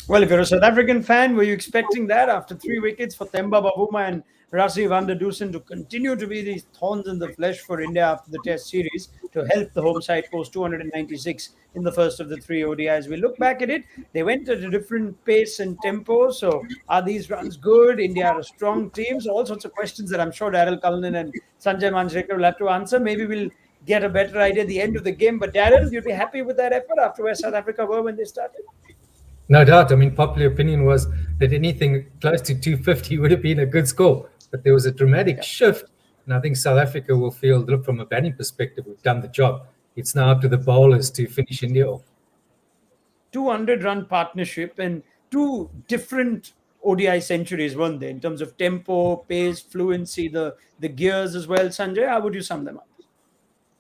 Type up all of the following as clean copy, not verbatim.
Well, if you're a South African fan, were you expecting that after 3 wickets for Themba Bavuma and Rassie van der Dusen to continue to be these thorns in the flesh for India after the Test series to help the home side post 296 in the first of the three ODIs? We look back at it, they went at a different pace and tempo. So, are these runs good? India are a strong team. So, all sorts of questions that I'm sure Daryll, Cullinan, and Sanjay Manjrekar will have to answer. Maybe we'll get a better idea at the end of the game. But, Daryl, you'd be happy with that effort after where South Africa were when they started? No doubt. I mean, popular opinion was that anything close to 250 would have been a good score. But there was a dramatic shift. And I think South Africa will feel, look, from a batting perspective, we've done the job. It's now up to the bowlers to finish India off. 200-run partnership and two different ODI centuries, weren't they, in terms of tempo, pace, fluency, the gears as well. Sanjay, how would you sum them up?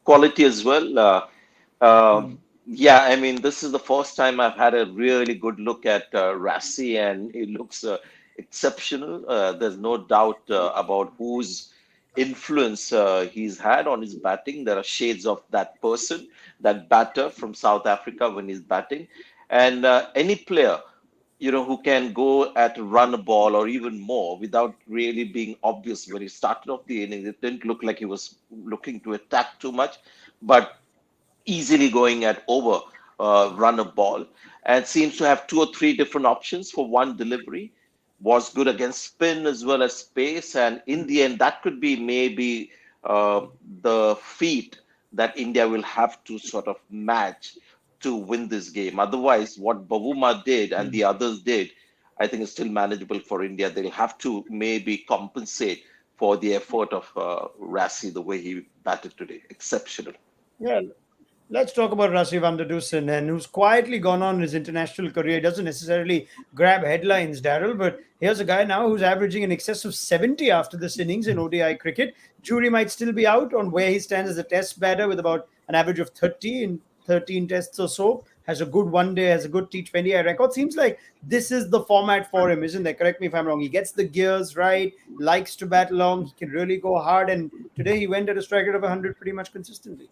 Quality as well. Uh, Hmm. yeah, I mean, this is the first time I've had a really good look at Rassi, and he looks exceptional. There's no doubt about whose influence he's had on his batting. There are shades of that person, that batter from South Africa when he's batting. And any player, who can go at run a ball or even more without really being obvious when he started off the innings. It didn't look like he was looking to attack too much, but easily going at over run a ball, and seems to have two or three different options for one delivery. Was good against spin as well as pace, and in the end, that could be maybe the feat that India will have to sort of match to win this game. Otherwise, what Bavuma did and the others did, I think is still manageable for India. They'll have to maybe compensate for the effort of Rassi, the way he batted today. Exceptional. Yeah, let's talk about Rassie van der Dusen, and who's quietly gone on in his international career. He doesn't necessarily grab headlines, Daryl, but here's a guy now who's averaging in excess of 70 after this innings in ODI cricket. Jury might still be out on where he stands as a test batter with about an average of 30 in 13 tests or so. Has a good one day, has a good T20 record. Seems like this is the format for him, isn't there? Correct me if I'm wrong. He gets the gears right, likes to bat long, he can really go hard. And today he went at a strike rate of 100 pretty much consistently.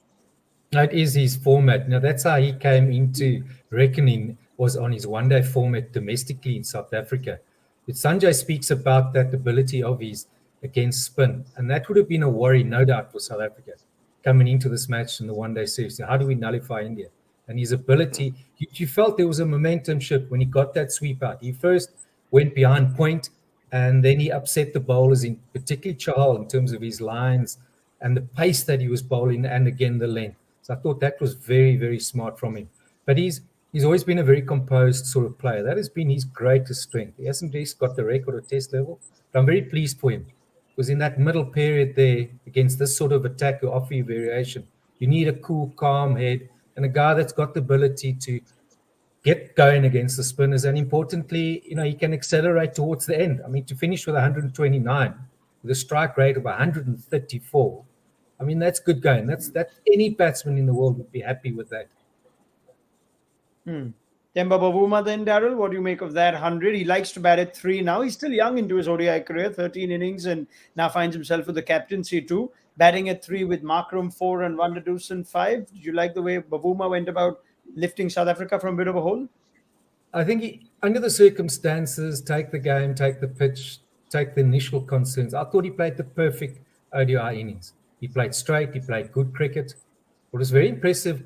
That is his format. Now, that's how he came into reckoning, was on his one-day format domestically in South Africa. But Sanjay speaks about that ability of his against spin, and that would have been a worry, no doubt, for South Africa coming into this match in the one-day series. How do we nullify India? And his ability, you felt there was a momentum shift when he got that sweep out. He first went behind point, and then he upset the bowlers, in particularly Chahal, in terms of his lines and the pace that he was bowling, and again the length. So I thought that was very, very smart from him. But he's always been a very composed sort of player. That has been his greatest strength. He hasn't just got the record at test level, but I'm very pleased for him. Because in that middle period there, against this sort of attack who offer you variation, you need a cool, calm head and a guy that's got the ability to get going against the spinners. And importantly, he can accelerate towards the end. I mean, to finish with 129 with a strike rate of 134, I mean, that's good going. That any batsman in the world would be happy with that. Hmm. Themba Bavuma then, Daryl, what do you make of that 100? He likes to bat at three now. He's still young into his ODI career, 13 innings, and now finds himself with the captaincy too. Batting at three with Markram 4 and Van der Dusen 5. Did you like the way Bavuma went about lifting South Africa from a bit of a hole? I think under the circumstances, take the game, take the pitch, take the initial concerns. I thought he played the perfect ODI innings. He played straight, he played good cricket. What was very impressive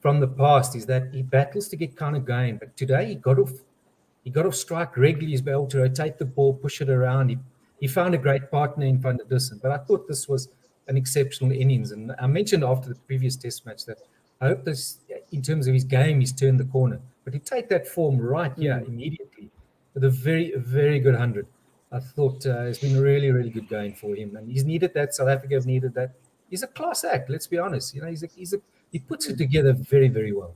from the past is that he battles to get kind of going, but today he got off strike regularly. He's been able to rotate the ball, push it around. He found a great partner in Van der Dussen, but I thought this was an exceptional innings. And I mentioned after the previous test match that I hope this, in terms of his game, he's turned the corner. But he take that form right here immediately with a very, very good 100. I thought it's been really, really good going for him, and he's needed that. South Africa have needed that. He's a class act. Let's be honest. He puts it together very, very well.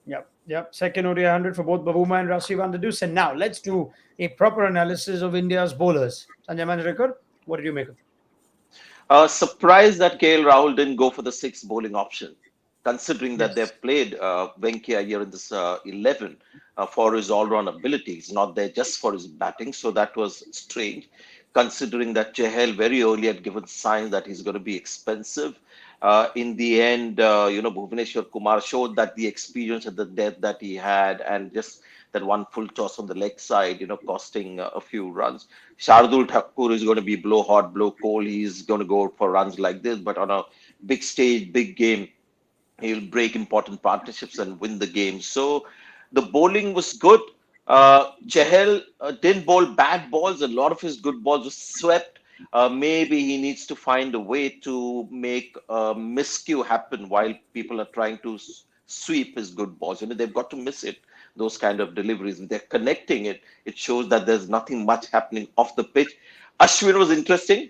Yep. Second ODI 100 for both Bavuma and Rassie van der Dusen. Now, let's do a proper analysis of India's bowlers. Sanjay Manjrekar, what did you make of it? Surprised that KL Rahul didn't go for the sixth bowling option, considering that Yes. they've played Venkia here in this 11 for his all-round abilities, not there just for his batting. So that was strange, considering that Chahal very early had given signs that he's going to be expensive. In the end, Bhuvaneshwar Kumar showed that the experience and the depth that he had, and just that one full toss on the leg side, costing a few runs. Shardul Thakur is going to be blow hot, blow cold. He's going to go for runs like this, but on a big stage, big game, he'll break important partnerships and win the game. So the bowling was good. Chahal didn't bowl bad balls. A lot of his good balls were swept. Maybe he needs to find a way to make a miscue happen while people are trying to sweep his good balls. They've got to miss it. Those kind of deliveries. If they're connecting it, it shows that there's nothing much happening off the pitch. Ashwin was interesting.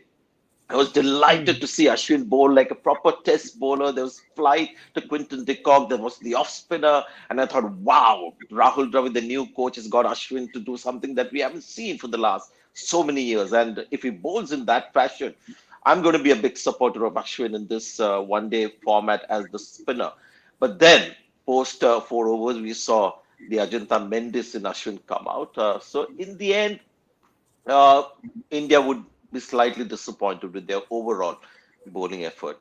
I was delighted Hmm. to see Ashwin bowl like a proper test bowler. There was flight to Quinton de Kock. There was the off spinner. And I thought, wow, Rahul Dravid, the new coach, has got Ashwin to do something that we haven't seen for the last so many years. And if he bowls in that fashion, I'm going to be a big supporter of Ashwin in this one day format as the spinner. But then, post 4 overs, we saw the Ajanta Mendis and Ashwin come out. So in the end, uh, India would be slightly disappointed with their overall bowling effort.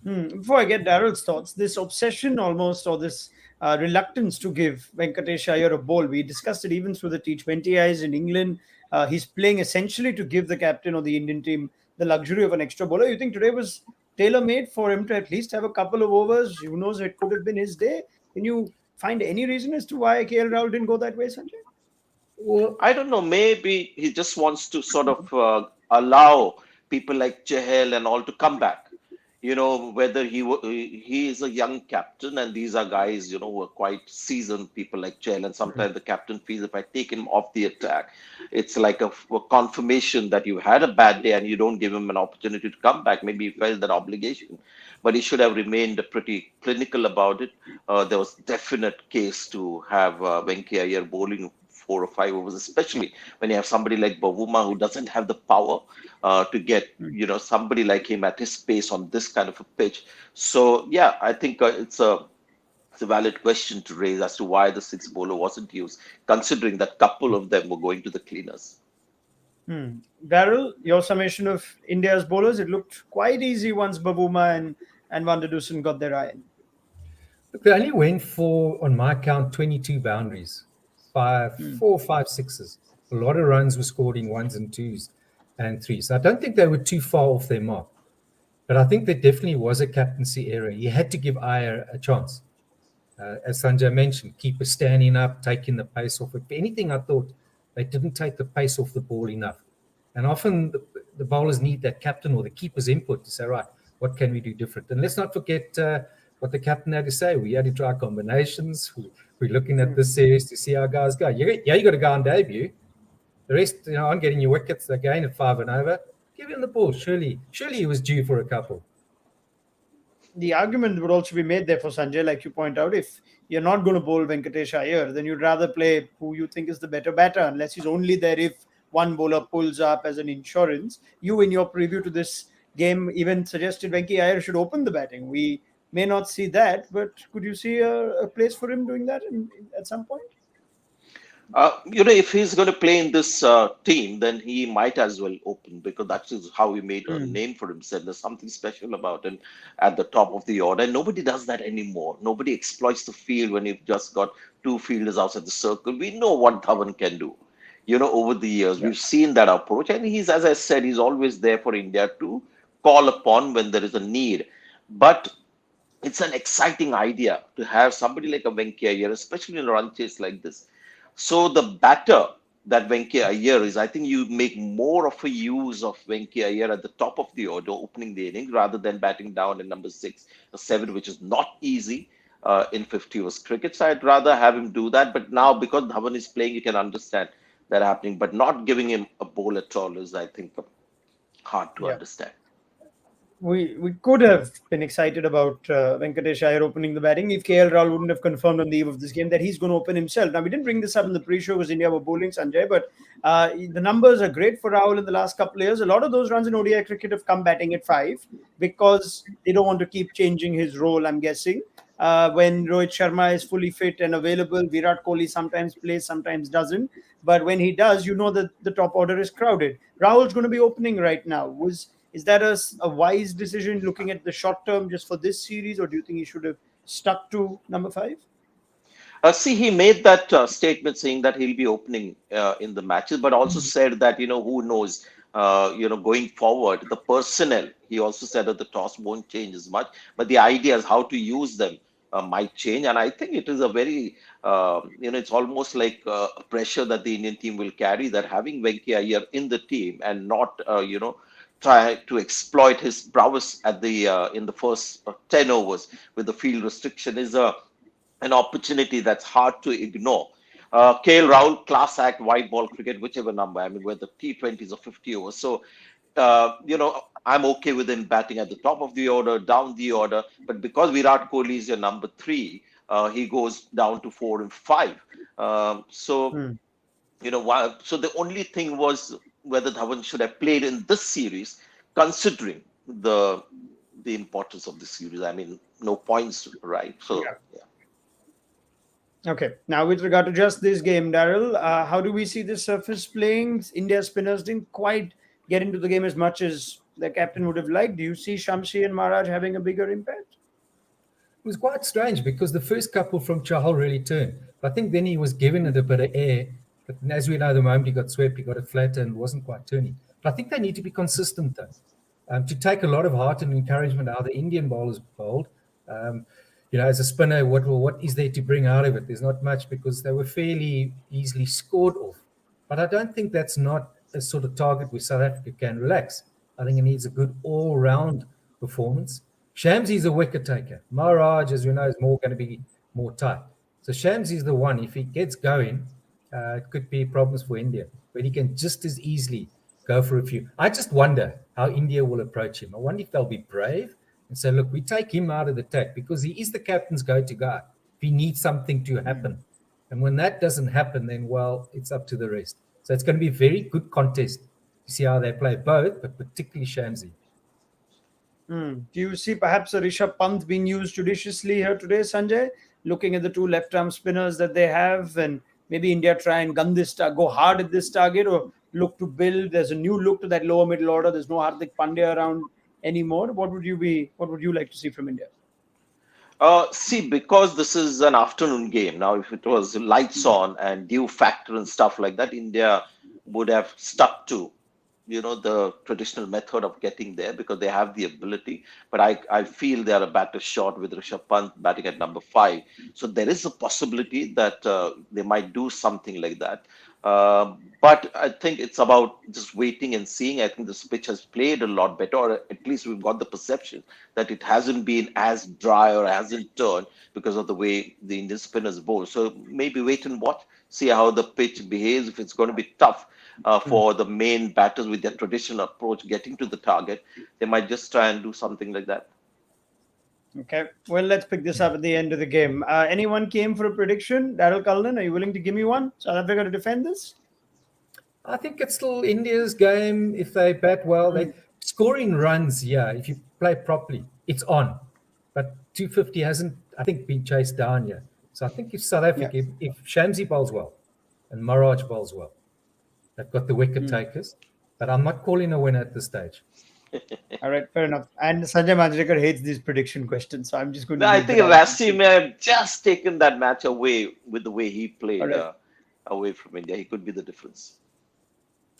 Before I get Daryl's thoughts, this obsession almost, or this reluctance to give Venkatesh Iyer a ball, we discussed it even through the T20Is in England. He's playing essentially to give the captain of the Indian team the luxury of an extra bowler. You think today was tailor made for him to at least have a couple of overs? Who knows, it could have been his day. Can you find any reason as to why KL Rahul didn't go that way, Sanjay? Well, I don't know. Maybe he just wants to sort of allow people like Chahel and all to come back. Whether he is a young captain, and these are guys who are quite seasoned people like Chahel, and sometimes the captain feels if I take him off the attack, it's like a confirmation that you had a bad day and you don't give him an opportunity to come back. Maybe he felt that obligation, but he should have remained pretty clinical about it. There was definite case to have Venki Iyer bowling 4 or 5 overs, especially when you have somebody like Bavuma who doesn't have the power to get somebody like him at his pace on this kind of a pitch. So yeah, I think it's a valid question to raise as to why the six bowler wasn't used, considering that couple of them were going to the cleaners. Daryl, your summation of India's bowlers, it looked quite easy once Babuma and Van der Dusen got their eye in. look, they only went for, on my count, 22 boundaries, five, four, five sixes. A lot of runs were scored in ones and twos and threes. So I don't think they were too far off their mark. But I think there definitely was a captaincy error. You had to give Iyer a chance. As Sanjay mentioned, keeper standing up, taking the pace off. If anything, I thought they didn't take the pace off the ball enough. And often the bowlers need that captain or the keeper's input to say, right, what can we do different? And let's not forget what the captain had to say. We had to try combinations. We're looking at this series to see how guys go. Yeah, you got to go on debut. The rest, aren't getting your wickets again at 5 and over. Give him the ball. Surely he was due for a couple. The argument would also be made there for Sanjay, like you point out, if you're not going to bowl Venkatesh Iyer, then you'd rather play who you think is the better batter, unless he's only there if one bowler pulls up as an insurance. You, in your preview to this game, even suggested Venki Iyer should open the batting. We may not see that, but could you see a place for him doing that at some point? If he's going to play in this team, then he might as well open because that is how he made a name for himself. There's something special about him at the top of the order. And nobody does that anymore. Nobody exploits the field when you've just got two fielders outside the circle. We know what Dhawan can do. Over the years, Yeah. we've seen that approach. And he's, as I said, he's always there for India to call upon when there is a need. But it's an exciting idea to have somebody like a Venki Iyer, especially in a run chase like this. So the batter that Venki Iyer is, I think you make more of a use of Venki Iyer at the top of the order, opening the innings, rather than batting down in number 6 or 7, which is not easy in 50 overs cricket. So I'd rather have him do that. But now, because Dhawan is playing, you can understand that happening. But not giving him a bowl at all is, I think, hard to Yeah. understand. We could have been excited about Venkatesh Iyer opening the batting if KL Rahul wouldn't have confirmed on the eve of this game that he's going to open himself. Now, we didn't bring this up in the pre-show because India were bowling, Sanjay, but the numbers are great for Rahul in the last couple of years. A lot of those runs in ODI cricket have come batting at 5 because they don't want to keep changing his role, I'm guessing. When Rohit Sharma is fully fit and available, Virat Kohli sometimes plays, sometimes doesn't. But when he does, you know that the top order is crowded. Rahul's going to be opening right now. Is that a wise decision looking at the short term just for this series, or do you think he should have stuck to number 5? See, he made that statement saying that he'll be opening in the matches, but also said that, who knows, going forward, the personnel, he also said that the toss won't change as much, but the ideas, how to use them might change. And I think it is a very, it's almost like a pressure that the Indian team will carry, that having Venki Iyer in the team and not, try to exploit his prowess at the in the first 10 overs with the field restriction is an opportunity that's hard to ignore. KL Rahul, class act, white ball cricket, whichever number. I mean, whether T20s or 50 overs. So, I'm okay with him batting at the top of the order, down the order. But because Virat Kohli is your number 3, he goes down to 4 and 5. So, so the only thing was whether Dhawan should have played in this series, considering the importance of the series. I mean, no points, right? So, yeah. Okay. Now, with regard to just this game, Daryl, how do we see the surface playing? India spinners didn't quite get into the game as much as the captain would have liked. Do you see Shamsi and Maharaj having a bigger impact? It was quite strange because the first couple from Chahal really turned. I think then he was given it a bit of air. But as we know, the moment he got swept, he got it flat and wasn't quite turning. But I think they need to be consistent, though. To take a lot of heart and encouragement out of the Indian bowlers bowled. As a spinner, what is there to bring out of it? There's not much because they were fairly easily scored off. But I don't think that's not a sort of target where South Africa can relax. I think it needs a good all-round performance. Shamsi is a wicket taker. Maharaj, as we know, is going to be more tight. So Shamsi is the one. If he gets going, it could be problems for India. But he can just as easily go for a few. I just wonder how India will approach him. I wonder if they'll be brave and say, look, we take him out of the attack because he is the captain's go-to guy. If he needs something to happen. And when that doesn't happen, then, well, it's up to the rest. So it's going to be a very good contest to see how they play both, but particularly Shamsi. Do you see perhaps a Rishabh Pant being used judiciously here today, Sanjay? Looking at the 2 left-arm spinners that they have, and maybe India try and go hard at this target, or look to build. There's a new look to that lower middle order. There's no Hardik Pandya around anymore. What would you like to see from India? See, because this is an afternoon game now, if it was lights on and due factor and stuff like that, India would have stuck to the traditional method of getting there because they have the ability. But I feel they are a batter short with Rishabh Pant batting at number 5. So there is a possibility that they might do something like that. But I think it's about just waiting and seeing. I think this pitch has played a lot better, or at least we've got the perception that it hasn't been as dry or hasn't turned because of the way the Indian spinners bowl. So maybe wait and watch, see how the pitch behaves. If it's going to be tough for the main batters with their traditional approach getting to the target, they might just try and do something like that. Okay, well, let's pick this up at the end of the game. Anyone came for a prediction? Daryll, Cullinan, are you willing to give me one? South Africa to defend this? I think it's still India's game if they bat well. They scoring runs, if you play properly, it's on. But 250 hasn't, I think, been chased down yet. So I think if South Africa, if Shamsi bowls well and Maharaj bowls well, they've got the wicket takers. But I'm not calling a winner at this stage. All right, fair enough. And Sanjay Manjrekar hates these prediction questions, so I'm just going to. I think Rassi may have just taken that match away with the way he played away from India. He could be the difference.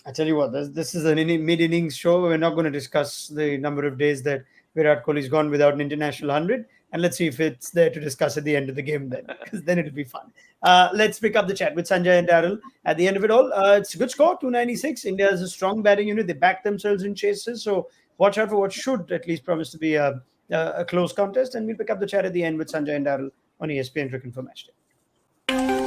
I tell you what, this is a mid-innings show. We're not going to discuss the number of days that Virat Kohli's gone without an international 100. And let's see if it's there to discuss at the end of the game then, because then it'll be fun. Let's pick up the chat with Sanjay and Daryll. At the end of it all, it's a good score, 296. India is a strong batting unit. They back themselves in chases. So watch out for what should at least promise to be a close contest. And we'll pick up the chat at the end with Sanjay and Daryll on ESPN Cricket for Matchday.